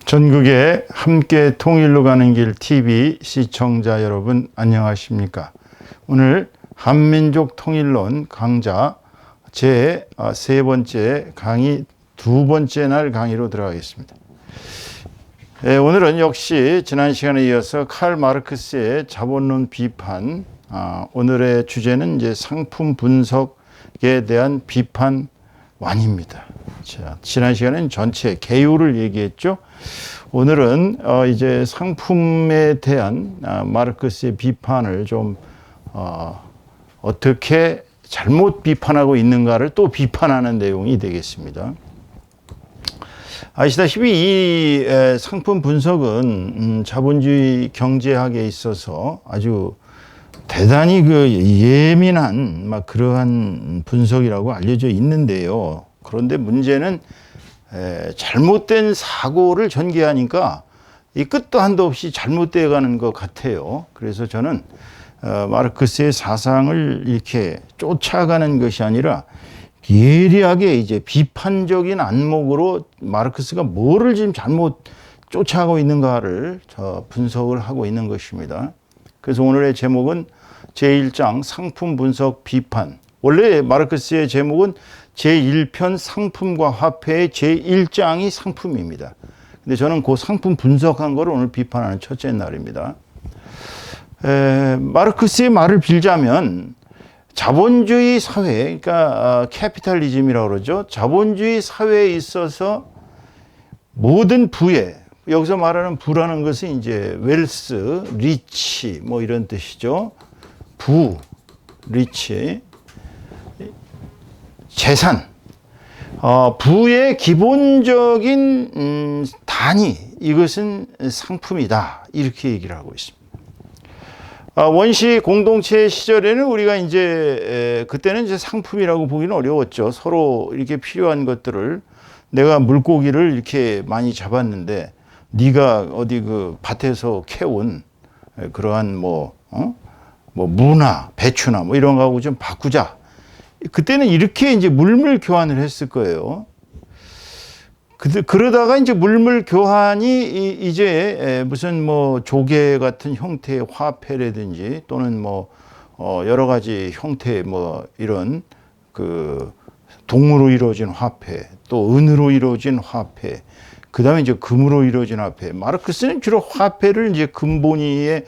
전국에 함께 통일로 가는 길 TV 시청자 여러분 안녕하십니까? 오늘 한민족 통일론 강좌 제 세 번째 강의 두 번째 날 강의로 들어가겠습니다. 오늘은 역시 지난 시간에 이어서 칼 마르크스의 자본론 비판, 오늘의 주제는 이제 상품 분석에 대한 비판 완입니다. 자, 지난 시간에는 전체 개요를 얘기했죠. 오늘은 이제 상품에 대한 마르크스의 비판을 좀 어떻게 잘못 비판하고 있는가를 또 비판하는 내용이 되겠습니다. 아시다시피 이 상품 분석은 자본주의 경제학에 있어서 아주 대단히 예민한 그러한 분석이라고 알려져 있는데요. 그런데 문제는 잘못된 사고를 전개하니까 이 끝도 한도 없이 잘못되어 가는 것 같아요. 그래서 저는 마르크스의 사상을 이렇게 쫓아가는 것이 아니라 예리하게 이제 비판적인 안목으로 마르크스가 뭐를 지금 잘못 쫓아가고 있는가를 분석을 하고 있는 것입니다. 그래서 오늘의 제목은 제1장 상품 분석 비판. 원래 마르크스의 제목은 제1편 상품과 화폐의 제1장이 상품입니다. 근데 저는 그 상품 분석한 거를 오늘 비판하는 첫째 날입니다. 마르크스의 말을 빌자면 자본주의 사회, 그러니까 캐피탈리즘이라고 그러죠. 자본주의 사회에 있어서 모든 부에, 여기서 말하는 부라는 것은 이제 웰스, 리치 뭐 이런 뜻이죠. 부, 리치, 재산, 부의 기본적인 단위, 이것은 상품이다, 이렇게 얘기를 하고 있습니다. 원시 공동체 시절에는 우리가 이제 그때는 이제 상품이라고 보기는 어려웠죠. 서로 이렇게 필요한 것들을, 내가 물고기를 이렇게 많이 잡았는데 네가 어디 그 밭에서 캐온 그러한 뭐 무나 배추나 뭐 이런 거하고 좀 바꾸자. 그때는 이렇게 이제 물물 교환을 했을 거예요. 그러다가 이제 물물 교환이 이제 무슨 뭐 조개 같은 형태의 화폐라든지 또는 뭐 여러 가지 형태의 뭐 이런 그 동으로 이루어진 화폐, 또 은으로 이루어진 화폐, 그 다음에 이제 금으로 이루어진 화폐. 마르크스는 주로 화폐를 이제 금본위에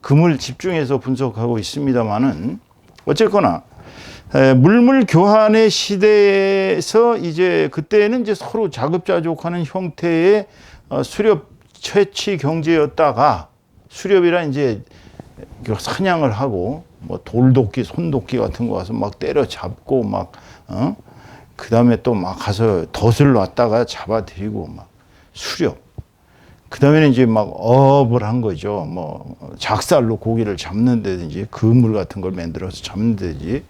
금을 집중해서 분석하고 있습니다만은 어쨌거나 물물 교환의 시대에서 이제 그때는 이제 서로 자급자족하는 형태의 수렵 채취 경제였다가, 수렵이라 이제 사냥을 하고 뭐 돌도끼, 손도끼 같은 거 가서 막 때려잡고 그 다음에 또 막 가서 덫을 놨다가 잡아들이고 막 수렵. 그 다음에는 이제 막 어업을 한 거죠. 뭐 작살로 고기를 잡는다든지 그물 같은 걸 만들어서 잡는다든지.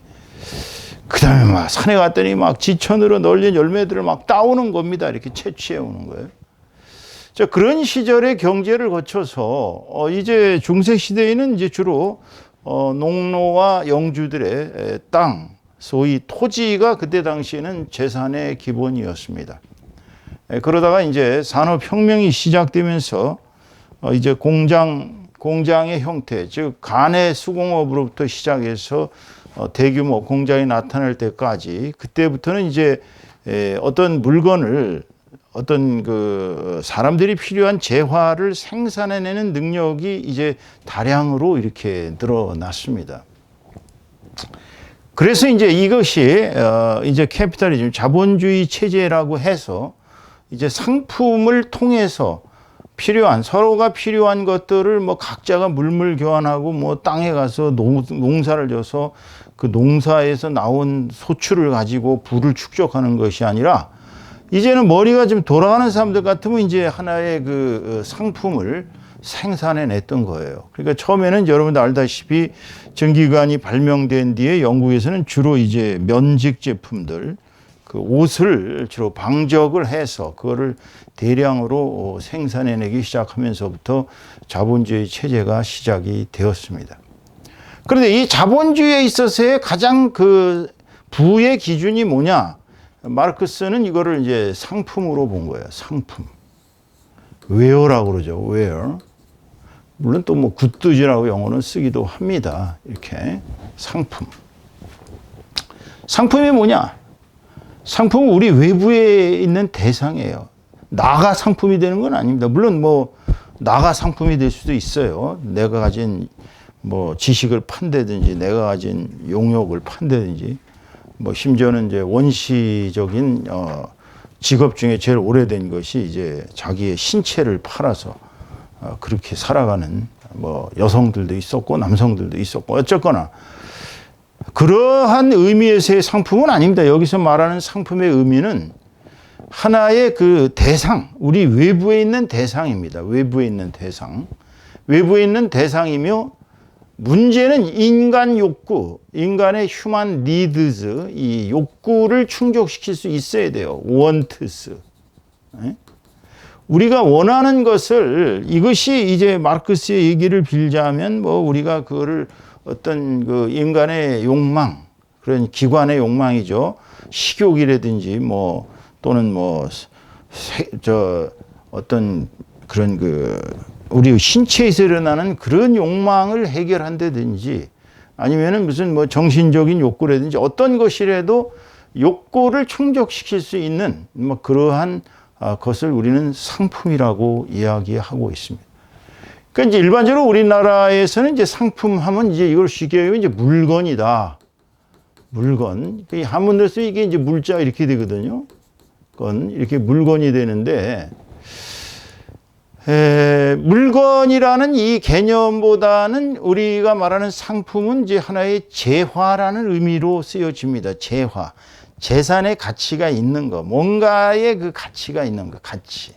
그 다음에 막 산에 갔더니 막 지천으로 널린 열매들을 막 따오는 겁니다. 이렇게 채취해 오는 거예요. 자, 그런 시절의 경제를 거쳐서 이제 중세 시대에는 이제 주로 농노와 영주들의 땅, 소위 토지가 그때 당시에는 재산의 기본이었습니다. 그러다가 이제 산업혁명이 시작되면서 이제 공장의 형태, 즉 간의 수공업으로부터 시작해서 대규모 공장이 나타날 때까지, 그때부터는 이제 어떤 물건을, 어떤 그 사람들이 필요한 재화를 생산해내는 능력이 이제 다량으로 이렇게 늘어났습니다. 그래서 이제 이것이 이제 캐피탈리즘, 자본주의 체제라고 해서 이제 상품을 통해서 필요한, 서로가 필요한 것들을 뭐 각자가 물물 교환하고 뭐 땅에 가서 농사를 져서 그 농사에서 나온 소출을 가지고 부를 축적하는 것이 아니라, 이제는 머리가 좀 돌아가는 사람들 같으면 이제 하나의 그 상품을 생산해 냈던 거예요. 그러니까 처음에는 여러분들 알다시피 전기관이 발명된 뒤에 영국에서는 주로 이제 면직 제품들, 그 옷을 주로 방적을 해서 그거를 대량으로 생산해내기 시작하면서부터 자본주의 체제가 시작이 되었습니다. 그런데 이 자본주의에 있어서의 가장 그 부의 기준이 뭐냐? 마르크스는 이거를 이제 상품으로 본 거예요. 상품. wear라고 그러죠. wear. 물론 또 뭐 굿드즈라고 영어는 쓰기도 합니다. 이렇게 상품. 상품이 뭐냐? 상품은 우리 외부에 있는 대상이에요. 나가 상품이 되는 건 아닙니다. 물론 뭐 나가 상품이 될 수도 있어요. 내가 가진 뭐 지식을 판다든지 내가 가진 용역을 판다든지 뭐 심지어는 이제 원시적인 직업 중에 제일 오래된 것이 이제 자기의 신체를 팔아서 그렇게 살아가는 뭐 여성들도 있었고 남성들도 있었고 어쨌거나 그러한 의미에서의 상품은 아닙니다. 여기서 말하는 상품의 의미는 하나의 그 대상, 우리 외부에 있는 대상입니다. 외부에 있는 대상. 외부에 있는 대상이며 문제는 인간 욕구, 인간의 휴먼 니드즈, 이 욕구를 충족시킬 수 있어야 돼요. 원트스. 우리가 원하는 것을 이것이 이제 마르크스의 얘기를 빌자면 뭐 우리가 그거를 어떤 그 인간의 욕망 그런 기관의 욕망이죠. 식욕이라든지 뭐 또는 뭐 어떤 그런 그 우리 신체에서 일어나는 그런 욕망을 해결한다든지 아니면은 무슨 뭐 정신적인 욕구라든지 어떤 것이라도 욕구를 충족시킬 수 있는 뭐 그러한 것을 우리는 상품이라고 이야기하고 있습니다. 그러니까 이제 일반적으로 우리나라에서는 이제 상품 하면 이제 이걸 쉽게 얘기하면 이제 물건이다. 물건. 한문으로서 이게 이제 물자 이렇게 되거든요. 건 이렇게 물건이 되는데 물건이라는 이 개념보다는 우리가 말하는 상품은 이제 하나의 재화라는 의미로 쓰여집니다. 재화. 재산의 가치가 있는 거, 뭔가의 그 가치가 있는 거, 가치.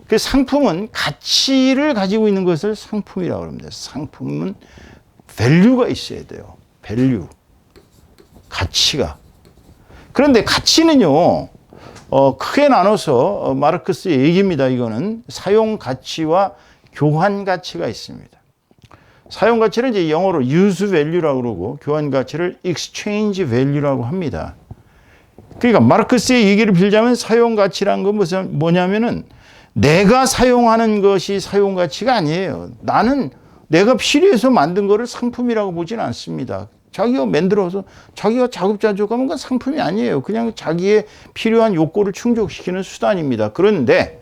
그 상품은 가치를 가지고 있는 것을 상품이라고 합니다. 상품은 밸류가 있어야 돼요. 밸류. 가치가. 그런데 가치는요, 크게 나눠서 마르크스의 얘기입니다. 이거는 사용 가치와 교환 가치가 있습니다. 사용 가치를 이제 영어로 use value라고 그러고 교환 가치를 exchange value라고 합니다. 그러니까 마르크스의 얘기를 빌자면 사용 가치란 건 뭐냐면은 내가 사용하는 것이 사용 가치가 아니에요. 나는 내가 필요해서 만든 거를 상품이라고 보지는 않습니다. 자기가 만들어서 자기가 자급자족하면 그건 상품이 아니에요. 그냥 자기의 필요한 욕구를 충족시키는 수단입니다. 그런데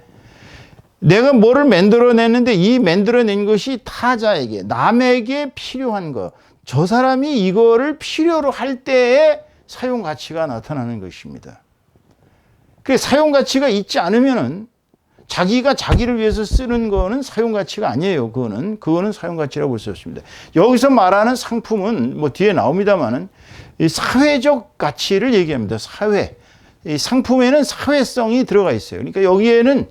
내가 뭐를 만들어냈는데 이 만들어낸 것이 타자에게 남에게 필요한 거, 저 사람이 이거를 필요로 할 때에 사용 가치가 나타나는 것입니다. 그 사용 가치가 있지 않으면은 자기가 자기를 위해서 쓰는 거는 사용 가치가 아니에요. 그거는 사용 가치라고 볼 수 없습니다. 여기서 말하는 상품은 뭐 뒤에 나옵니다만은 이 사회적 가치를 얘기합니다. 사회. 이 상품에는 사회성이 들어가 있어요. 그러니까 여기에는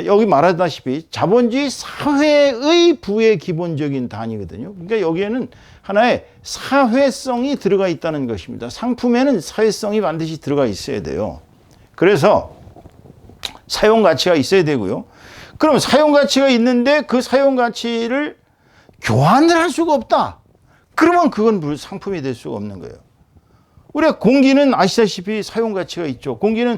여기 말하다시피 자본주의 사회의 부의 기본적인 단위거든요. 그러니까 여기에는 하나의 사회성이 들어가 있다는 것입니다. 상품에는 사회성이 반드시 들어가 있어야 돼요. 그래서 사용 가치가 있어야 되고요. 그럼 사용 가치가 있는데 그 사용 가치를 교환을 할 수가 없다. 그러면 그건 상품이 될 수가 없는 거예요. 우리가 공기는 아시다시피 사용 가치가 있죠. 공기는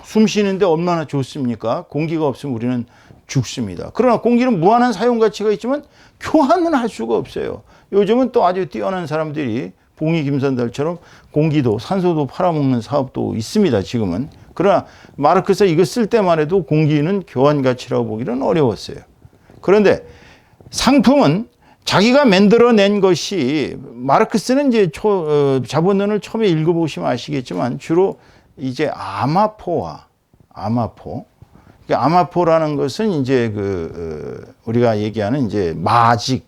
숨 쉬는데 얼마나 좋습니까? 공기가 없으면 우리는 죽습니다. 그러나 공기는 무한한 사용 가치가 있지만 교환은 할 수가 없어요. 요즘은 또 아주 뛰어난 사람들이 봉이 김선달처럼 공기도 산소도 팔아먹는 사업도 있습니다. 지금은. 그러나 마르크스가 이거 쓸 때만 해도 공기는 교환 가치라고 보기는 어려웠어요. 그런데 상품은 자기가 만들어낸 것이 마르크스는 이제 자본론을 처음에 읽어보시면 아시겠지만 주로 이제 아마포. 그러니까 아마포라는 것은 이제 우리가 얘기하는 이제 마직,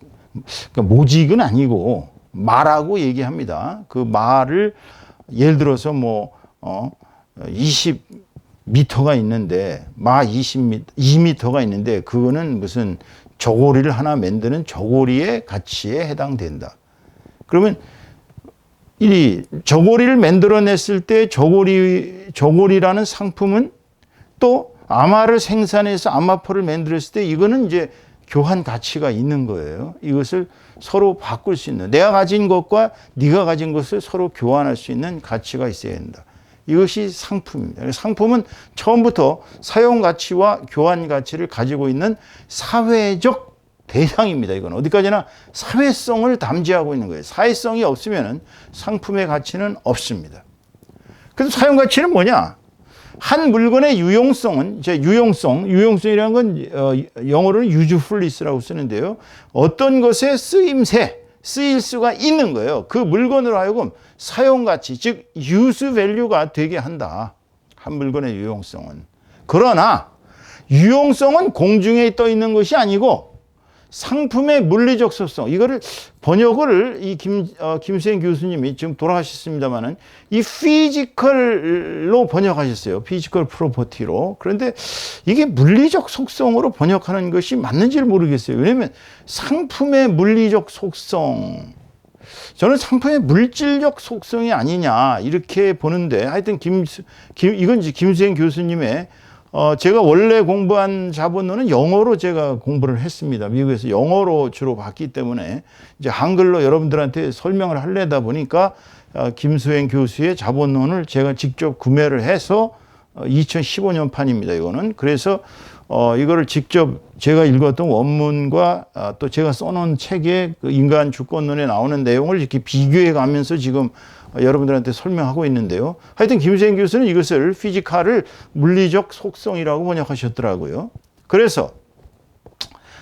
그러니까 모직은 아니고 마라고 얘기합니다. 그 마를 예를 들어서 20m가 있는데 마 2m가 있는데 그거는 무슨 저고리를 하나 만드는 저고리의 가치에 해당된다. 그러면 이 저고리를 만들어냈을 때 저고리라는 상품은 또 아마를 생산해서 아마포를 만들었을 때 이거는 이제 교환 가치가 있는 거예요. 이것을 서로 바꿀 수 있는, 내가 가진 것과 네가 가진 것을 서로 교환할 수 있는 가치가 있어야 된다. 이것이 상품입니다. 상품은 처음부터 사용 가치와 교환 가치를 가지고 있는 사회적 대상입니다. 이건 어디까지나 사회성을 담지하고 있는 거예요. 사회성이 없으면 상품의 가치는 없습니다. 그래서 사용 가치는 뭐냐? 한 물건의 유용성은 이제 유용성이라는 건 영어로는 usefulness라고 쓰는데요. 어떤 것의 쓰일 수가 있는 거예요. 그 물건으로 하여금 사용 가치, 즉 use value가 되게 한다. 한 물건의 유용성은. 그러나 유용성은 공중에 떠 있는 것이 아니고 상품의 물리적 속성, 이거를 번역을 이 김수행 교수님이 지금 돌아가셨습니다만은 이 피지컬로 번역하셨어요. 피지컬 프로퍼티로. 그런데 이게 물리적 속성으로 번역하는 것이 맞는지를 모르겠어요. 왜냐하면 상품의 물리적 속성, 저는 상품의 물질적 속성이 아니냐 이렇게 보는데, 하여튼 이건 이제 김수행 교수님의 제가 원래 공부한 자본론은 영어로 제가 공부를 했습니다. 미국에서 영어로 주로 봤기 때문에 이제 한글로 여러분들한테 설명을 하려다 보니까 김수행 교수의 자본론을 제가 직접 구매를 해서 2015년 판입니다. 이거는. 그래서 이거를 직접 제가 읽었던 원문과 또 제가 써놓은 책의 그 인간 주권론에 나오는 내용을 이렇게 비교해 가면서 지금 여러분들한테 설명하고 있는데요. 하여튼 김수행 교수는 이것을 피지컬을 물리적 속성이라고 번역하셨더라고요. 그래서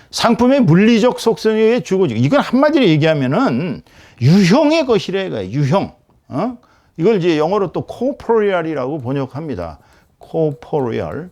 상품의 물리적 속성에 주어지고, 이건 한마디로 얘기하면은 유형의 것이래 이거예요. 유형. 이걸 이제 영어로 또 corporeal이라고 번역합니다. corporeal.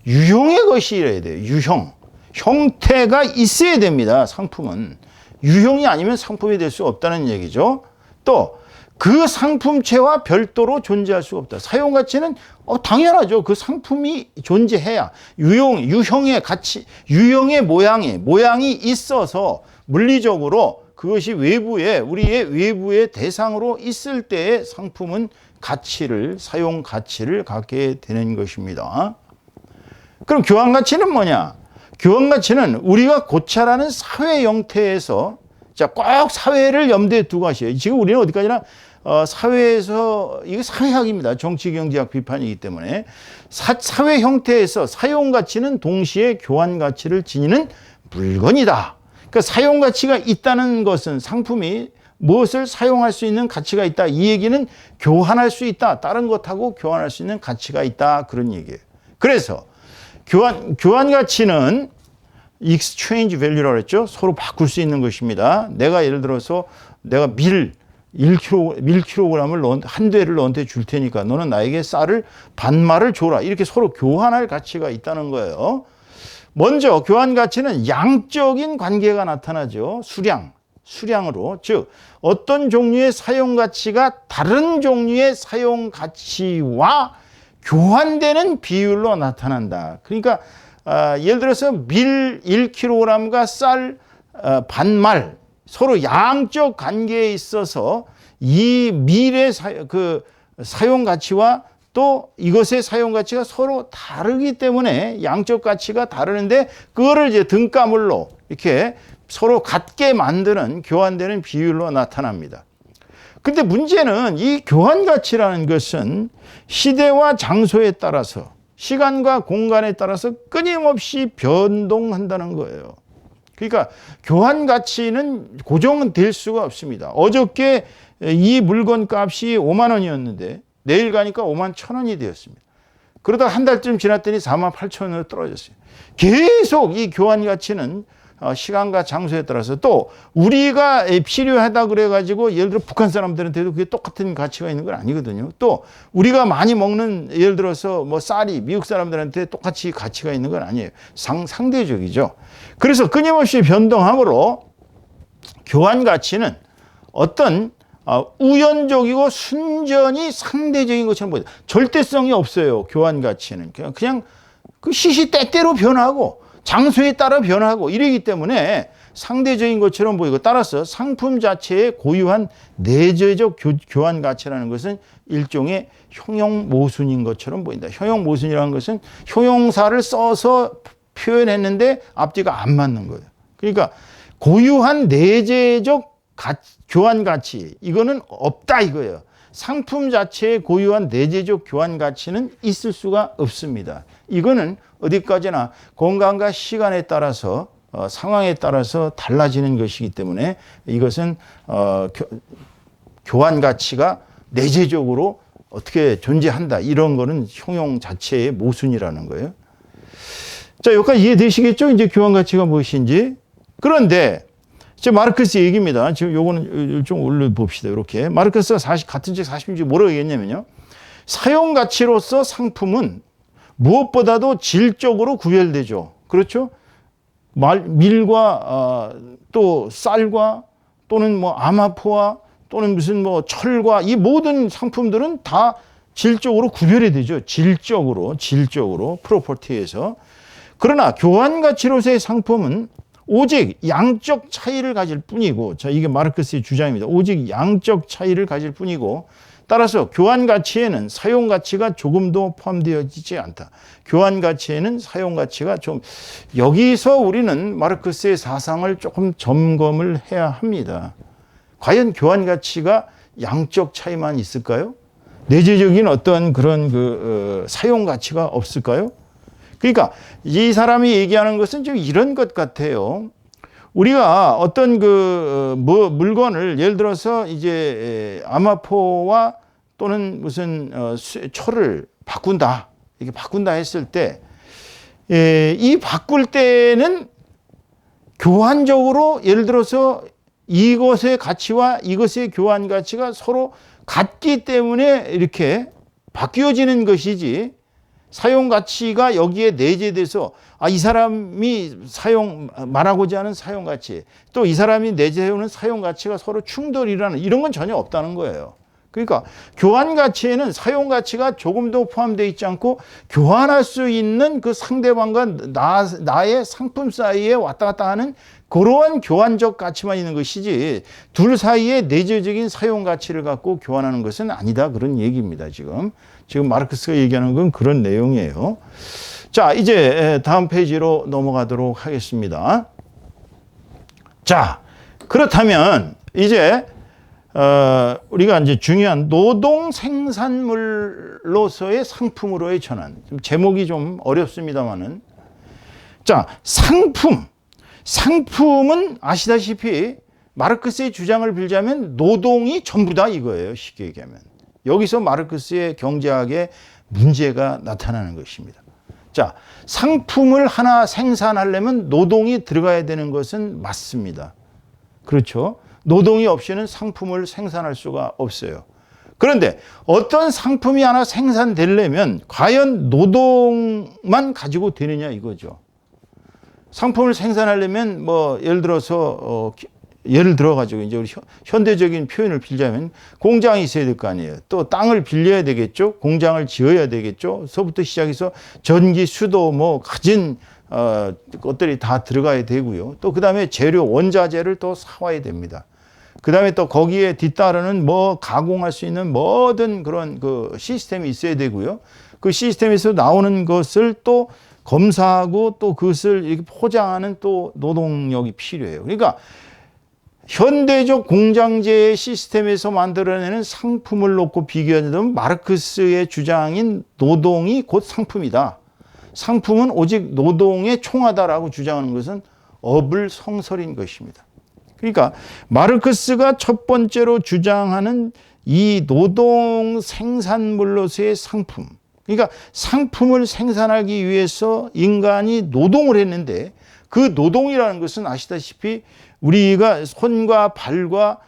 유형의 것이래야 돼요. 유형. 형태가 있어야 됩니다. 상품은. 유형이 아니면 상품이 될 수 없다는 얘기죠. 또 그 상품체와 별도로 존재할 수가 없다. 사용 가치는 당연하죠. 그 상품이 존재해야 유형의 가치, 유형의 모양이 있어서 물리적으로 그것이 우리의 외부의 대상으로 있을 때의 상품은 사용 가치를 갖게 되는 것입니다. 그럼 교환 가치는 뭐냐? 교환 가치는 우리가 고찰하는 사회 형태에서, 자, 꼭 사회를 염두에 두고 하셔요. 지금 우리는 어디까지나 사회에서, 이게 사회학입니다. 정치경제학 비판이기 때문에 사회 형태에서 사용 가치는 동시에 교환 가치를 지니는 물건이다. 그러니까 사용 가치가 있다는 것은 상품이 무엇을 사용할 수 있는 가치가 있다. 이 얘기는 교환할 수 있다. 다른 것하고 교환할 수 있는 가치가 있다. 그런 얘기예요. 그래서 교환 가치는 exchange value라고 했죠. 서로 바꿀 수 있는 것입니다. 내가 예를 들어서 내가 밀 1kg을 한 대를 너한테 줄 테니까 너는 나에게 쌀을 반말을 줘라. 이렇게 서로 교환할 가치가 있다는 거예요. 먼저 교환 가치는 양적인 관계가 나타나죠. 수량으로. 즉 어떤 종류의 사용 가치가 다른 종류의 사용 가치와 교환되는 비율로 나타난다. 그러니까 예를 들어서 밀 1kg과 쌀 반말, 서로 양적 관계에 있어서 이 밀의 사용 가치와 또 이것의 사용 가치가 서로 다르기 때문에 양적 가치가 다르는데 그거를 이제 등가물로 이렇게 서로 같게 만드는 교환되는 비율로 나타납니다. 근데 문제는 이 교환 가치라는 것은 시대와 장소에 따라서, 시간과 공간에 따라서 끊임없이 변동한다는 거예요. 그러니까 교환 가치는 고정될 수가 없습니다. 어저께 이 물건 값이 5만 원이었는데 내일 가니까 5만 1천 원이 되었습니다. 그러다 한 달쯤 지났더니 4만 8천 원으로 떨어졌어요. 계속 이 교환 가치는 시간과 장소에 따라서, 또 우리가 필요하다 그래가지고 예를 들어 북한 사람들한테도 그게 똑같은 가치가 있는 건 아니거든요. 또 우리가 많이 먹는 예를 들어서 뭐 쌀이 미국 사람들한테 똑같이 가치가 있는 건 아니에요. 상대적이죠. 그래서 끊임없이 변동하므로 교환 가치는 어떤 우연적이고 순전히 상대적인 것처럼 보여요. 절대성이 없어요. 교환 가치는 그냥 그 시시때때로 변하고 장소에 따라 변하고 이러기 때문에 상대적인 것처럼 보이고, 따라서 상품 자체의 고유한 내재적 교환 가치라는 것은 일종의 형용 모순인 것처럼 보인다. 형용 모순이라는 것은 형용사를 써서 표현했는데 앞뒤가 안 맞는 거예요. 그러니까 고유한 내재적 교환 가치, 이거는 없다 이거예요. 상품 자체에 고유한 내재적 교환 가치는 있을 수가 없습니다. 이거는 어디까지나 공간과 시간에 따라서 상황에 따라서 달라지는 것이기 때문에 이것은 교환 가치가 내재적으로 어떻게 존재한다. 이런 거는 형용 자체의 모순이라는 거예요. 자, 여기까지 이해되시겠죠? 이제 교환 가치가 무엇인지. 그런데 지금 마르크스 얘기입니다. 지금 요거는 좀 올려봅시다. 이렇게. 마르크스가 같은 책 40지 뭐라고 얘기했냐면요. 사용 가치로서 상품은 무엇보다도 질적으로 구별되죠. 그렇죠? 밀과 또 쌀과 또는 뭐 아마포와 또는 무슨 뭐 철과 이 모든 상품들은 다 질적으로 구별이 되죠. 질적으로 프로퍼티에서. 그러나 교환 가치로서의 상품은 오직 양적 차이를 가질 뿐이고, 자, 이게 마르크스의 주장입니다. 오직 양적 차이를 가질 뿐이고, 따라서 교환 가치에는 사용 가치가 조금도 포함되어지지 않다. 교환 가치에는 사용 가치가 좀, 여기서 우리는 마르크스의 사상을 조금 점검을 해야 합니다. 과연 교환 가치가 양적 차이만 있을까요? 내재적인 어떤 그런 사용 가치가 없을까요? 그러니까 이 사람이 얘기하는 것은 좀 이런 것 같아요. 우리가 어떤 물건을 예를 들어서 이제 아마포와 또는 무슨 철을 바꾼다. 이렇게 바꾼다 했을 때 이 바꿀 때는 교환적으로 예를 들어서 이것의 가치와 이것의 교환 가치가 서로 같기 때문에 이렇게 바뀌어지는 것이지, 사용 가치가 여기에 내재돼서 이 사람이 말하고자 하는 사용 가치, 또 이 사람이 내재해오는 사용 가치가 서로 충돌이라는 이런 건 전혀 없다는 거예요. 그러니까 교환 가치에는 사용 가치가 조금도 포함되어 있지 않고 교환할 수 있는 그 상대방과 나의 상품 사이에 왔다 갔다 하는 그러한 교환적 가치만 있는 것이지, 둘 사이에 내재적인 사용 가치를 갖고 교환하는 것은 아니다. 그런 얘기입니다. 지금 마르크스가 얘기하는 건 그런 내용이에요. 자, 이제 다음 페이지로 넘어가도록 하겠습니다. 자, 그렇다면 이제 우리가 이제 중요한 노동 생산물로서의 상품으로의 전환. 좀 제목이 좀 어렵습니다만은, 자, 상품은 아시다시피 마르크스의 주장을 빌자면 노동이 전부다 이거예요. 쉽게 얘기하면. 여기서 마르크스의 경제학의 문제가 나타나는 것입니다. 자, 상품을 하나 생산하려면 노동이 들어가야 되는 것은 맞습니다. 그렇죠? 노동이 없이는 상품을 생산할 수가 없어요. 그런데 어떤 상품이 하나 생산되려면 과연 노동만 가지고 되느냐 이거죠. 상품을 생산하려면 뭐 예를 들어서 예를 들어 가지고 이제 우리 현대적인 표현을 빌자면 공장이 있어야 될 거 아니에요. 또 땅을 빌려야 되겠죠. 공장을 지어야 되겠죠. 서부터 시작해서 전기, 수도 뭐 가진 것들이 다 들어가야 되고요. 또 그다음에 재료, 원자재를 또 사와야 됩니다. 그다음에 또 거기에 뒤따르는 뭐 가공할 수 있는 모든 그런 그 시스템이 있어야 되고요. 그 시스템에서 나오는 것을 또 검사하고 또 그것을 이렇게 포장하는 또 노동력이 필요해요. 그러니까 현대적 공장제의 시스템에서 만들어내는 상품을 놓고 비교하자면 마르크스의 주장인 노동이 곧 상품이다. 상품은 오직 노동에 총하다라고 주장하는 것은 어불성설인 것입니다. 그러니까 마르크스가 첫 번째로 주장하는 이 노동 생산물로서의 상품, 그러니까 상품을 생산하기 위해서 인간이 노동을 했는데, 그 노동이라는 것은 아시다시피 우리가 손과 발과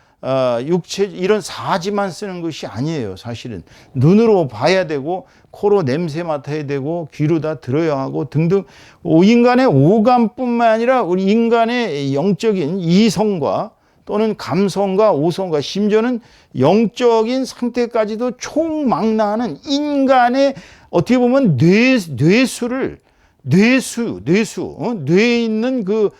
육체 이런 사지만 쓰는 것이 아니에요. 사실은 눈으로 봐야 되고, 코로 냄새 맡아야 되고, 귀로 다 들어야 하고 등등, 인간의 오감뿐만 아니라 우리 인간의 영적인 이성과 또는 감성과 오성과 심지어는 영적인 상태까지도 총망라하는 인간의 어떻게 보면 뇌수를 뇌에 있는 그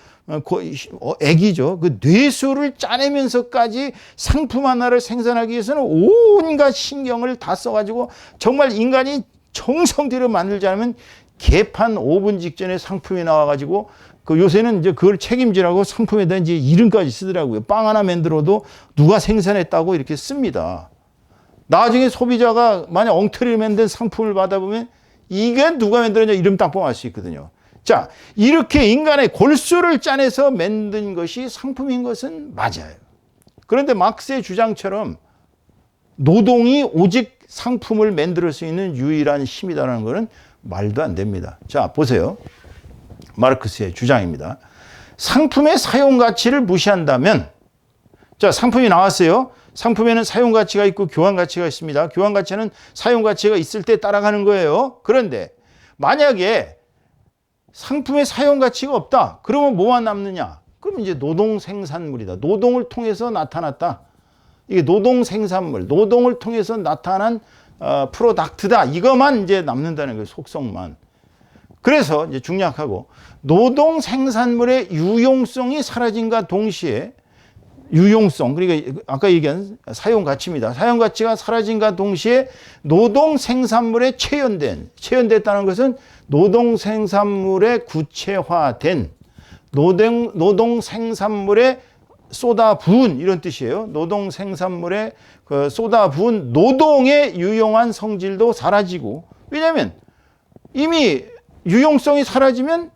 액이죠. 그 뇌수를 짜내면서까지 상품 하나를 생산하기 위해서는 온갖 신경을 다 써가지고 정말 인간이 정성들여 만들지 않으면 개판 5분 직전에 상품이 나와가지고 그 요새는 이제 그걸 책임지라고 상품에다 이제 이름까지 쓰더라고요. 빵 하나 만들어도 누가 생산했다고 이렇게 씁니다. 나중에 소비자가 만약 엉터리를 만든 상품을 받아보면 이게 누가 만들었냐 이름 딱 보면 알 수 있거든요. 자, 이렇게 인간의 골수를 짜내서 만든 것이 상품인 것은 맞아요. 그런데 막스의 주장처럼 노동이 오직 상품을 만들 수 있는 유일한 힘이다라는 것은 말도 안 됩니다. 자, 보세요. 마르크스의 주장입니다. 상품의 사용 가치를 무시한다면, 자, 상품이 나왔어요. 상품에는 사용 가치가 있고 교환 가치가 있습니다. 교환 가치는 사용 가치가 있을 때 따라가는 거예요. 그런데 만약에 상품의 사용 가치가 없다. 그러면 뭐만 남느냐? 그럼 이제 노동 생산물이다. 노동을 통해서 나타났다. 이게 노동 생산물, 노동을 통해서 나타난 프로덕트다. 이것만 이제 남는다는 거예요. 속성만. 그래서 이제 중략하고 노동 생산물의 유용성이 사라진과 동시에 유용성, 그러니까 아까 얘기한 사용 가치입니다. 사용 가치가 사라진과 동시에 노동 생산물에 체현됐다는 것은 노동 생산물에 구체화된 노동 생산물에 쏟아부은 이런 뜻이에요. 노동 생산물에 그 쏟아부은 노동의 유용한 성질도 사라지고, 왜냐하면 이미 유용성이 사라지면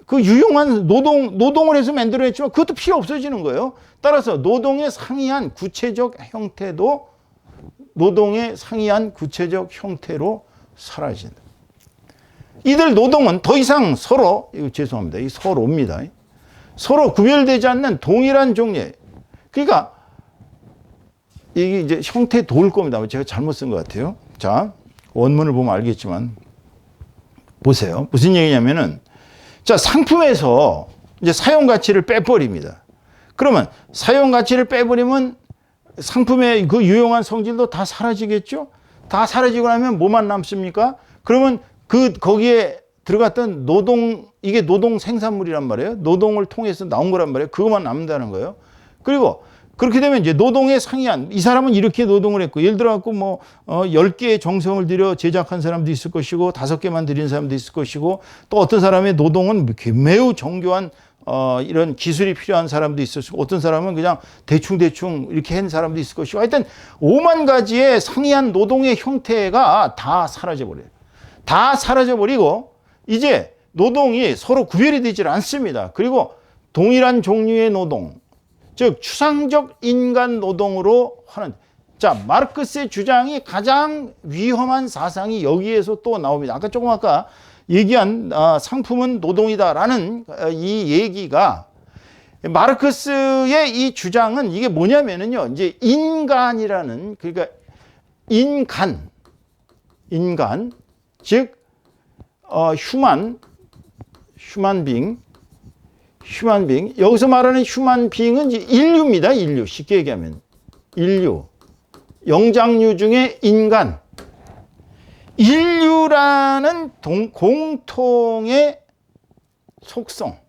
그 유용한 노동을 해서 만들어냈지만 그것도 필요 없어지는 거예요. 따라서 노동에 상이한 구체적 형태도 노동에 상이한 구체적 형태로 사라진다. 이들 노동은 더 이상 서로, 이거 죄송합니다. 이 서로입니다. 서로 구별되지 않는 동일한 종류의, 그러니까 이게 이제 형태 도울 겁니다. 제가 잘못 쓴 것 같아요. 자, 원문을 보면 알겠지만 보세요. 무슨 얘기냐면은, 자, 상품에서 이제 사용 가치를 빼버립니다. 그러면 사용 가치를 빼버리면 상품의 그 유용한 성질도 다 사라지겠죠? 다 사라지고 나면 뭐만 남습니까? 그러면 거기에 들어갔던 이게 노동 생산물이란 말이에요. 노동을 통해서 나온 거란 말이에요. 그것만 남는다는 거예요. 그리고 그렇게 되면 이제 노동에 상이한, 이 사람은 이렇게 노동을 했고, 예를 들어 갖고 뭐 10개의 정성을 들여 제작한 사람도 있을 것이고 5개만 들인 사람도 있을 것이고, 또 어떤 사람의 노동은 매우 정교한 이런 기술이 필요한 사람도 있을 것이고, 어떤 사람은 그냥 대충 이렇게 한 사람도 있을 것이고, 하여튼 5만 가지의 상이한 노동의 형태가 다 사라져버려요. 다 사라져버리고 이제 노동이 서로 구별이 되질 않습니다. 그리고 동일한 종류의 노동, 즉 추상적 인간 노동으로 하는, 자, 마르크스의 주장이 가장 위험한 사상이 여기에서 또 나옵니다. 아까 얘기한 상품은 노동이다라는 이 얘기가, 마르크스의 이 주장은 이게 뭐냐면은요, 이제 인간이라는, 그러니까 인간, 즉 휴먼 빙, 여기서 말하는 휴먼 빙은 이제 인류입니다. 인류, 쉽게 얘기하면 인류, 영장류 중에 인간, 인류라는 공통의 속성.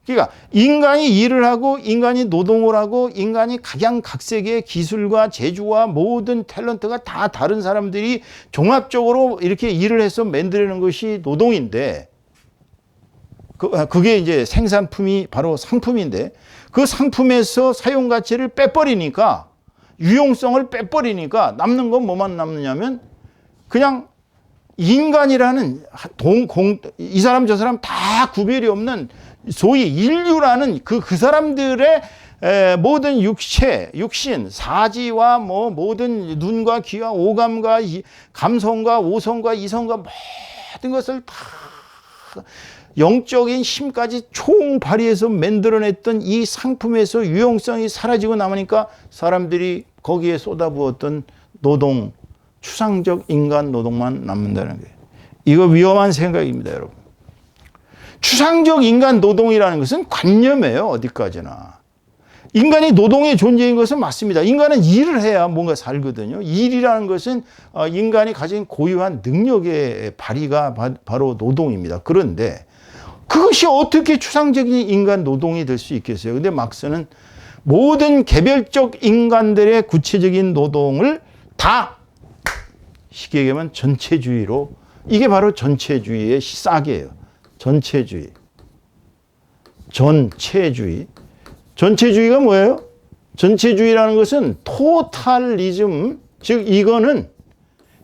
그러니까 인간이 일을 하고 인간이 노동을 하고 인간이 각양각색의 기술과 재주와 모든 탤런트가 다 다른 사람들이 종합적으로 이렇게 일을 해서 만들어내는 것이 노동인데, 그게 이제 생산품이 바로 상품인데, 그 상품에서 사용 가치를 빼버리니까, 유용성을 빼버리니까 남는 건 뭐만 남느냐면 그냥 인간이라는 이 사람 저 사람 다 구별이 없는 소위 인류라는 그 사람들의 모든 육신, 사지와 뭐 모든 눈과 귀와 오감과 감성과 오성과 이성과 모든 것을 다 영적인 힘까지 총발휘해서 만들어냈던 이 상품에서 유용성이 사라지고 남으니까 사람들이 거기에 쏟아부었던 노동, 추상적 인간 노동만 남는다는 거예요. 이거 위험한 생각입니다, 여러분. 추상적 인간 노동이라는 것은 관념이에요, 어디까지나. 인간이 노동의 존재인 것은 맞습니다. 인간은 일을 해야 뭔가 살거든요. 일이라는 것은 인간이 가진 고유한 능력의 발휘가 바로 노동입니다. 그런데 그것이 어떻게 추상적인 인간 노동이 될 수 있겠어요? 근데 막스는 모든 개별적 인간들의 구체적인 노동을 다 쉽게 얘기하면 전체주의로, 이게 바로 전체주의의 싹이에요. 전체주의가 뭐예요? 전체주의라는 것은 토탈리즘, 즉 이거는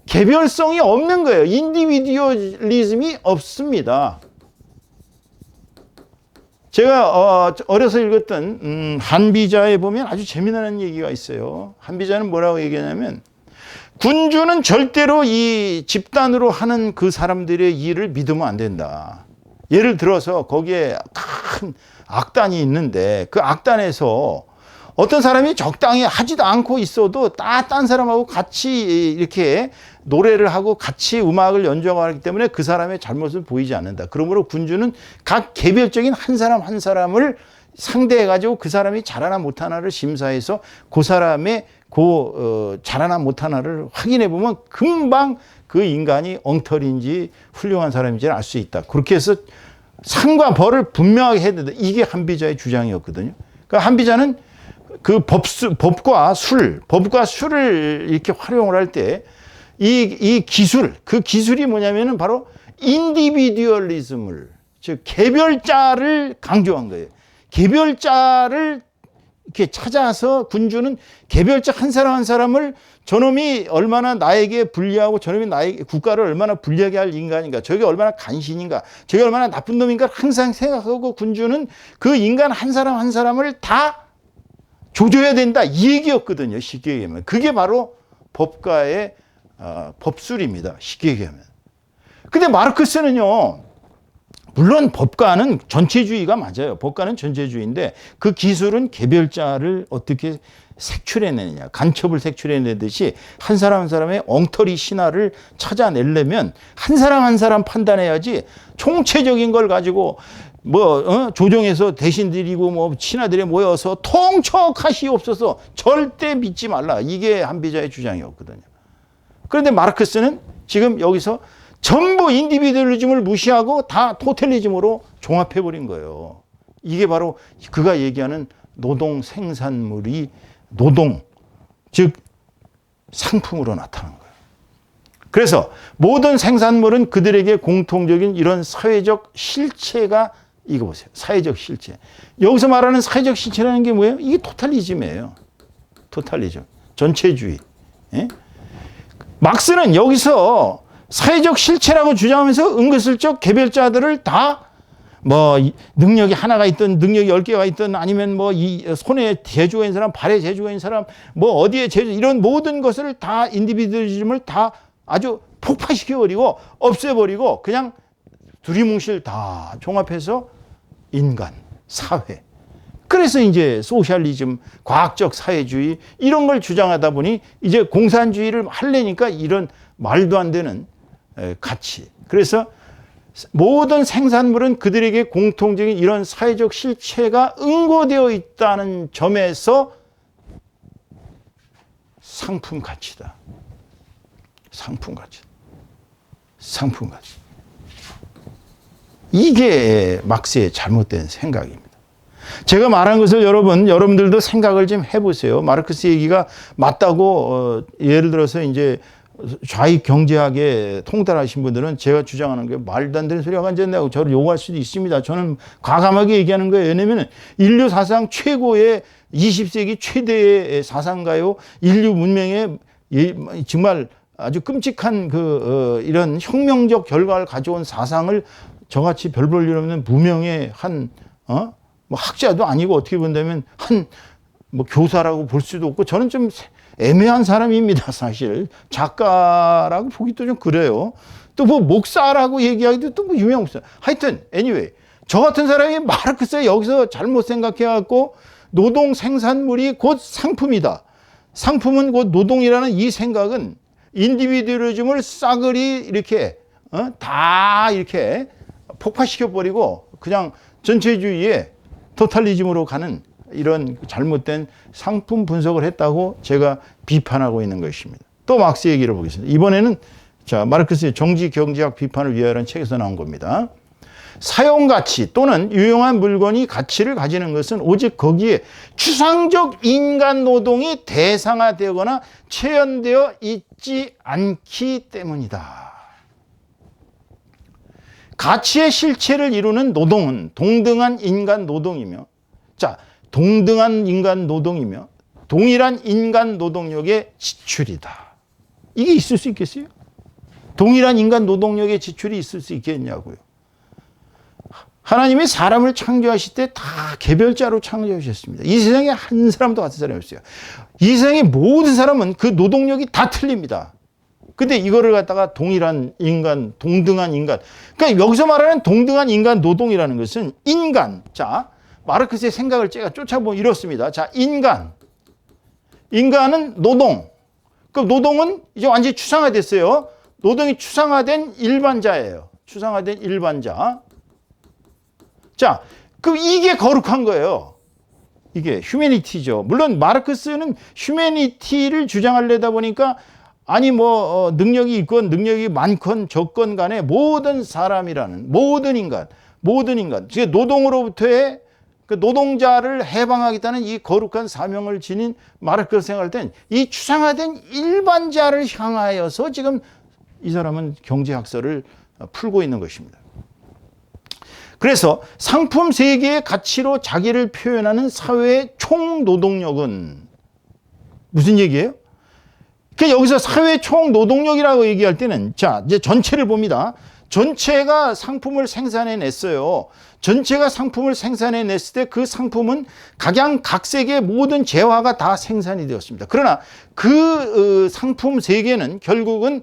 개별성이 없는 거예요. 인디비듀얼리즘이 없습니다. 제가 어려서 읽었던 한비자에 보면 아주 재미나는 얘기가 있어요. 한비자는 뭐라고 얘기하냐면 군주는 절대로 이 집단으로 하는 그 사람들의 일을 믿으면 안 된다. 예를 들어서 거기에 큰 악단이 있는데 그 악단에서 어떤 사람이 적당히 하지도 않고 있어도 딴 사람하고 같이 이렇게 노래를 하고 같이 음악을 연주하고 하기 때문에 그 사람의 잘못을 보이지 않는다. 그러므로 군주는 각 개별적인 한 사람 한 사람을 상대해가지고 그 사람이 잘하나 못하나를 심사해서 그 사람의 잘하나 못하나를 확인해 보면 금방 그 인간이 엉터리인지 훌륭한 사람인지를 알 수 있다. 그렇게 해서 상과 벌을 분명하게 해야 된다. 이게 한비자의 주장이었거든요. 그러니까 한비자는 그 법과 술을 이렇게 활용을 할 때 이 기술, 그 기술이 뭐냐면은 바로 인디비듀얼리즘을, 즉 개별자를 강조한 거예요. 개별자를 이렇게 찾아서 군주는 개별자 한 사람 한 사람을 저놈이 얼마나 나에게 불리하고 저놈이 나에게 국가를 얼마나 불리하게 할 인간인가, 저게 얼마나 간신인가, 저게 얼마나 나쁜 놈인가 항상 생각하고 군주는 그 인간 한 사람 한 사람을 다 조져야 된다 이 얘기였거든요. 쉽게 얘기하면 그게 바로 법가의 법술입니다. 쉽게 얘기하면. 근데 마르크스는요, 물론 법가는 전체주의가 맞아요. 법가는 전체주의인데 그 기술은 개별자를 어떻게 색출해내느냐, 간첩을 색출해내듯이 한 사람 한 사람의 엉터리 신화를 찾아내려면 한 사람 한 사람 판단해야지 총체적인 걸 가지고 조정해서 대신 드리고 신하들이 모여서 통촉하시옵소서 절대 믿지 말라. 이게 한비자의 주장이었거든요. 그런데 마르크스는 지금 여기서 전부 인디비듀얼리즘을 무시하고 다 토탈리즘으로 종합해버린 거예요. 이게 바로 그가 얘기하는 노동 생산물이 노동, 즉 상품으로 나타난 거예요. 그래서 모든 생산물은 그들에게 공통적인 이런 사회적 실체가, 이거 보세요. 사회적 실체. 여기서 말하는 사회적 실체라는 게 뭐예요? 이게 토탈리즘이에요. 토탈리즘. 전체주의. 예? 막스는 여기서 사회적 실체라고 주장하면서 은근슬쩍 개별자들을 다 능력이 하나가 있든 능력이 10개가 있든 아니면 이 손에 재주가 있는 사람, 발에 재주가 있는 사람, 어디에 재주, 이런 모든 것을 다 인디비듀얼리즘을 다 아주 폭파시켜버리고 없애버리고 그냥 두리뭉실 다 종합해서 인간, 사회. 그래서 이제 소셜리즘, 과학적 사회주의 이런 걸 주장하다 보니 이제 공산주의를 하려니까 이런 말도 안 되는 가치. 그래서 모든 생산물은 그들에게 공통적인 이런 사회적 실체가 응고되어 있다는 점에서 상품 가치다. 상품 가치. 상품 가치. 이게 막스의 잘못된 생각입니다. 제가 말한 것을 여러분들도 생각을 좀 해보세요. 마르크스 얘기가 맞다고 예를 들어서 이제 좌익 경제학에 통달하신 분들은 제가 주장하는 게 말도 안 되는 소리가 완전하고 저를 욕할 수도 있습니다. 저는 과감하게 얘기하는 거예요. 왜냐하면 인류 사상 최고의 20세기 최대의 사상가요. 인류 문명의 정말 아주 끔찍한 이런 혁명적 결과를 가져온 사상을 저같이 별 볼 일 없는 무명의 학자도 아니고 어떻게 본다면 교사라고 볼 수도 없고 저는 좀 애매한 사람입니다. 사실 작가라고 보기도 좀 그래요. 또 목사라고 얘기하기도 또 유명 목사. 하여튼 anyway 저 같은 사람이 마르크스에 여기서 잘못 생각해갖고 노동 생산물이 곧 상품이다. 상품은 곧 노동이라는 이 생각은 인디비듀얼리즘을 싸그리 이렇게 다 이렇게 폭파시켜버리고 그냥 전체주의에 토탈리즘으로 가는 이런 잘못된 상품 분석을 했다고 제가 비판하고 있는 것입니다. 또 막스 얘기를 보겠습니다. 이번에는 마르크스의 정치 경제학 비판을 위하여라는 책에서 나온 겁니다. 사용가치 또는 유용한 물건이 가치를 가지는 것은 오직 거기에 추상적 인간 노동이 대상화되거나 체현되어 있지 않기 때문이다. 가치의 실체를 이루는 노동은 동등한 인간 노동이며, 동등한 인간 노동이며 동일한 인간 노동력의 지출이다. 이게 있을 수 있겠어요? 동일한 인간 노동력의 지출이 있을 수 있겠냐고요. 하나님이 사람을 창조하실 때 다 개별자로 창조하셨습니다. 이 세상에 한 사람도 같은 사람이 없어요. 이 세상의 모든 사람은 그 노동력이 다 틀립니다. 근데 이거를 갖다가 동일한 인간, 동등한 인간. 그러니까 여기서 말하는 동등한 인간 노동이라는 것은 인간. 자, 마르크스의 생각을 제가 쫓아보면 이렇습니다. 자, 인간은 노동. 그 노동은 이제 완전히 추상화됐어요. 노동이 추상화된 일반자예요. 추상화된 일반자. 자, 그 이게 거룩한 거예요. 이게 휴머니티죠. 물론 마르크스는 휴머니티를 주장하려다 보니까 아니 뭐 능력이 있건 능력이 많건 적건 간에 모든 사람이라는 모든 인간 즉 노동으로부터의 그 노동자를 해방하겠다는 이 거룩한 사명을 지닌 마르크스 생각할 땐 이 추상화된 일반자를 향하여서 지금 이 사람은 경제학설을 풀고 있는 것입니다. 그래서 상품 세계의 가치로 자기를 표현하는 사회의 총노동력은 무슨 얘기예요? 그러니까 여기서 사회 총노동력이라고 얘기할 때는 자, 이제 전체를 봅니다. 전체가 상품을 생산해냈어요. 전체가 상품을 생산해냈을 때 그 상품은 각양각색의 모든 재화가 다 생산이 되었습니다. 그러나 그 상품 세계는 결국은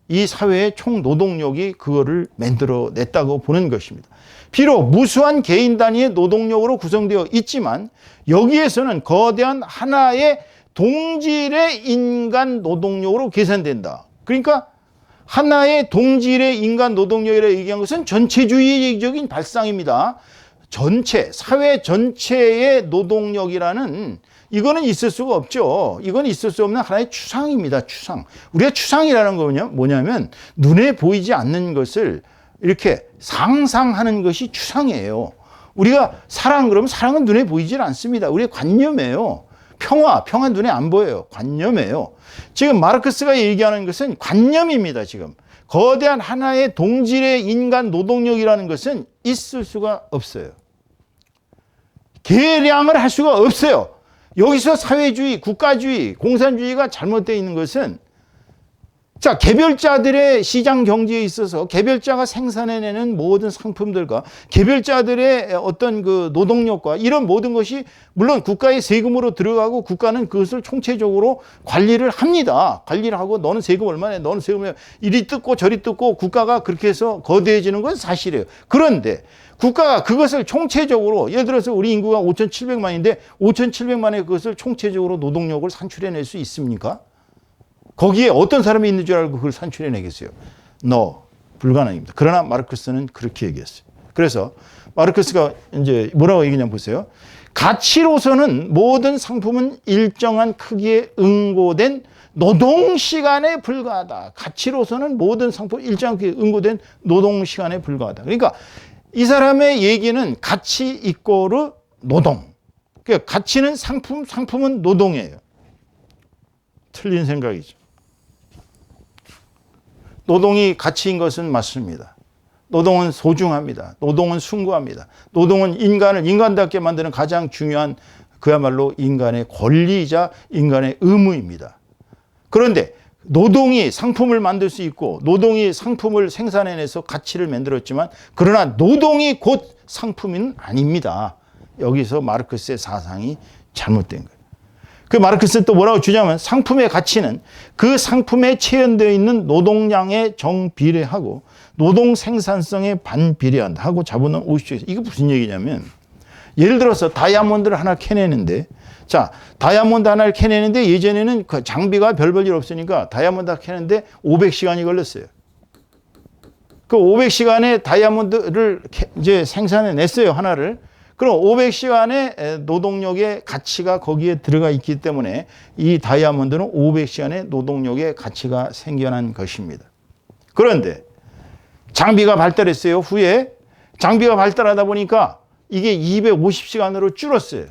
이 사회의 총노동력이 그거를 만들어냈다고 보는 것입니다. 비록 무수한 개인 단위의 노동력으로 구성되어 있지만 여기에서는 거대한 하나의 동질의 인간 노동력으로 계산된다. 그러니까 하나의 동질의 인간 노동력이라고 얘기한 것은 전체주의적인 발상입니다. 전체, 사회 전체의 노동력이라는 이거는 있을 수가 없죠. 이건 있을 수 없는 하나의 추상입니다. 추상. 우리가 추상이라는 거는요, 뭐냐면 눈에 보이지 않는 것을 이렇게 상상하는 것이 추상이에요. 우리가 사랑 그러면 사랑은 눈에 보이질 않습니다. 우리의 관념이에요. 평화 눈에 안 보여요. 관념이에요. 지금 마르크스가 얘기하는 것은 관념입니다. 지금 거대한 하나의 동질의 인간 노동력이라는 것은 있을 수가 없어요. 계량을 할 수가 없어요. 여기서 사회주의, 국가주의, 공산주의가 잘못되어 있는 것은 자, 개별자들의 시장 경제에 있어서 개별자가 생산해내는 모든 상품들과 개별자들의 어떤 그 노동력과 이런 모든 것이 물론 국가의 세금으로 들어가고 국가는 그것을 총체적으로 관리를 합니다. 관리를 하고 너는 세금 얼마 내, 너는 세금 이리 뜯고 저리 뜯고 국가가 그렇게 해서 거대해지는 건 사실이에요. 그런데 국가가 그것을 총체적으로 예를 들어서 우리 인구가 5,700만인데 5,700만의 그것을 총체적으로 노동력을 산출해낼 수 있습니까? 거기에 어떤 사람이 있는 줄 알고 그걸 산출해내겠어요? 불가능입니다. 그러나 마르크스는 그렇게 얘기했어요. 그래서 마르크스가 이제 뭐라고 얘기냐면 보세요. 가치로서는 모든 상품은 일정한 크기에 응고된 노동시간에 불과하다. 가치로서는 모든 상품 일정한 크기에 응고된 노동시간에 불과하다. 그러니까 이 사람의 얘기는 가치 이꼬르 노동. 그러니까 가치는 상품, 상품은 노동이에요. 틀린 생각이죠. 노동이 가치인 것은 맞습니다. 노동은 소중합니다. 노동은 숭고합니다. 노동은 인간을 인간답게 만드는 가장 중요한 그야말로 인간의 권리이자 인간의 의무입니다. 그런데 노동이 상품을 만들 수 있고 노동이 상품을 생산해내서 가치를 만들었지만 그러나 노동이 곧 상품은 아닙니다. 여기서 마르크스의 사상이 잘못된 거예요. 그 마르크스는 또 뭐라고 주장하면 상품의 가치는 그 상품에 체현되어 있는 노동량에 정비례하고 노동 생산성에 반비례한다 하고 자본은 50조에서 이게 무슨 얘기냐면 예를 들어서 다이아몬드를 하나 캐내는데 자 다이아몬드 하나를 캐내는데 예전에는 그 장비가 별 볼 일 없으니까 다이아몬드 하나 캐내는데 500시간이 걸렸어요. 그 500시간에 다이아몬드를 이제 생산해냈어요. 하나를. 그럼 500시간의 노동력의 가치가 거기에 들어가 있기 때문에 이 다이아몬드는 500시간의 노동력의 가치가 생겨난 것입니다. 그런데 장비가 발달했어요. 후에 장비가 발달하다 보니까 이게 250시간으로 줄었어요.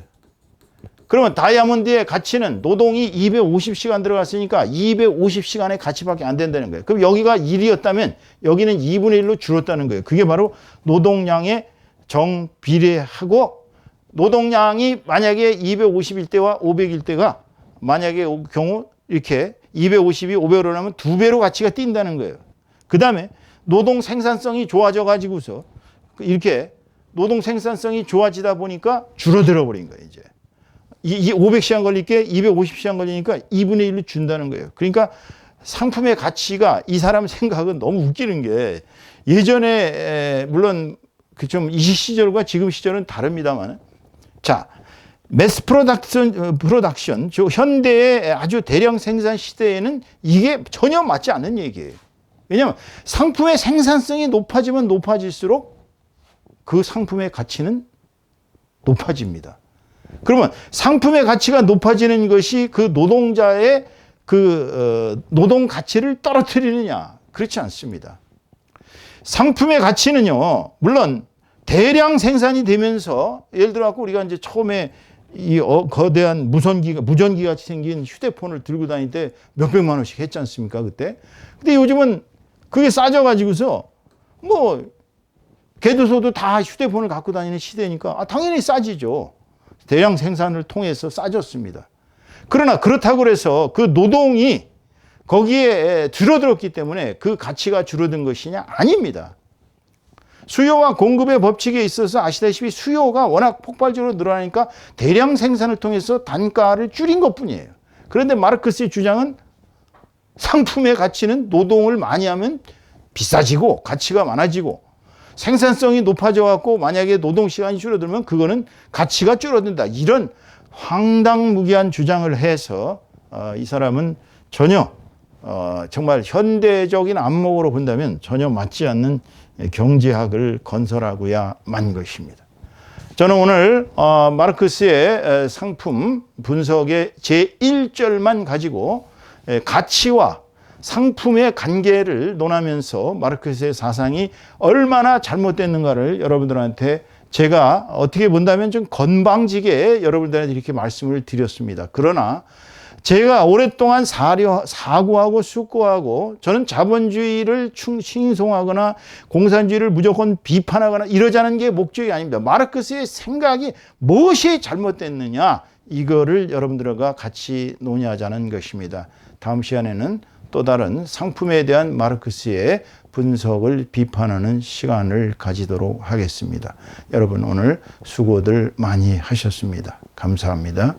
그러면 다이아몬드의 가치는 노동이 250시간 들어갔으니까 250시간의 가치밖에 안 된다는 거예요. 그럼 여기가 1이었다면 여기는 2분의 1로 줄었다는 거예요. 그게 바로 노동량의 정비례하고 노동량이 만약에 250일 때와 500일 때가 만약에 경우 이렇게 250이 500으로 나면 2배로 가치가 뛴다는 거예요. 그 다음에 노동 생산성이 좋아져 가지고서 이렇게 노동 생산성이 좋아지다 보니까 줄어들어 버린 거예요. 이제 이 500시간 걸릴 게 250시간 걸리니까 2분의 1로 준다는 거예요. 그러니까 상품의 가치가 이 사람 생각은 너무 웃기는 게 예전에 물론 그 좀 이 시절과 지금 시절은 다릅니다만 자 매스 프로덕션 현대의 아주 대량 생산 시대에는 이게 전혀 맞지 않는 얘기예요. 왜냐하면 상품의 생산성이 높아지면 높아질수록 그 상품의 가치는 높아집니다. 그러면 상품의 가치가 높아지는 것이 그 노동자의 노동 가치를 떨어뜨리느냐? 그렇지 않습니다. 상품의 가치는요, 물론 대량 생산이 되면서 예를 들어 갖고 우리가 이제 처음에 이 거대한 무전기 같이 생긴 휴대폰을 들고 다닐 때 몇백만 원씩 했지 않습니까? 그때. 근데 요즘은 그게 싸져가지고서 뭐 개도소도 다 휴대폰을 갖고 다니는 시대니까 당연히 싸지죠. 대량 생산을 통해서 싸졌습니다. 그러나 그렇다고 해서 그 노동이 거기에 줄어들었기 때문에 그 가치가 줄어든 것이냐? 아닙니다. 수요와 공급의 법칙에 있어서 아시다시피 수요가 워낙 폭발적으로 늘어나니까 대량 생산을 통해서 단가를 줄인 것뿐이에요. 그런데 마르크스의 주장은 상품의 가치는 노동을 많이 하면 비싸지고 가치가 많아지고 생산성이 높아져 갖고 만약에 노동 시간이 줄어들면 그거는 가치가 줄어든다. 이런 황당무계한 주장을 해서 이 사람은 전혀 정말 현대적인 안목으로 본다면 전혀 맞지 않는 경제학을 건설하고야만 것입니다. 저는 오늘 마르크스의 상품 분석의 제1절만 가지고 가치와 상품의 관계를 논하면서 마르크스의 사상이 얼마나 잘못됐는가를 여러분들한테 제가 어떻게 본다면 좀 건방지게 여러분들한테 이렇게 말씀을 드렸습니다. 그러나 제가 오랫동안 사고하고 숙고하고 저는 자본주의를 칭송하거나 공산주의를 무조건 비판하거나 이러자는 게 목적이 아닙니다. 마르크스의 생각이 무엇이 잘못됐느냐 이거를 여러분들과 같이 논의하자는 것입니다. 다음 시간에는 또 다른 상품에 대한 마르크스의 분석을 비판하는 시간을 가지도록 하겠습니다. 여러분 오늘 수고들 많이 하셨습니다. 감사합니다.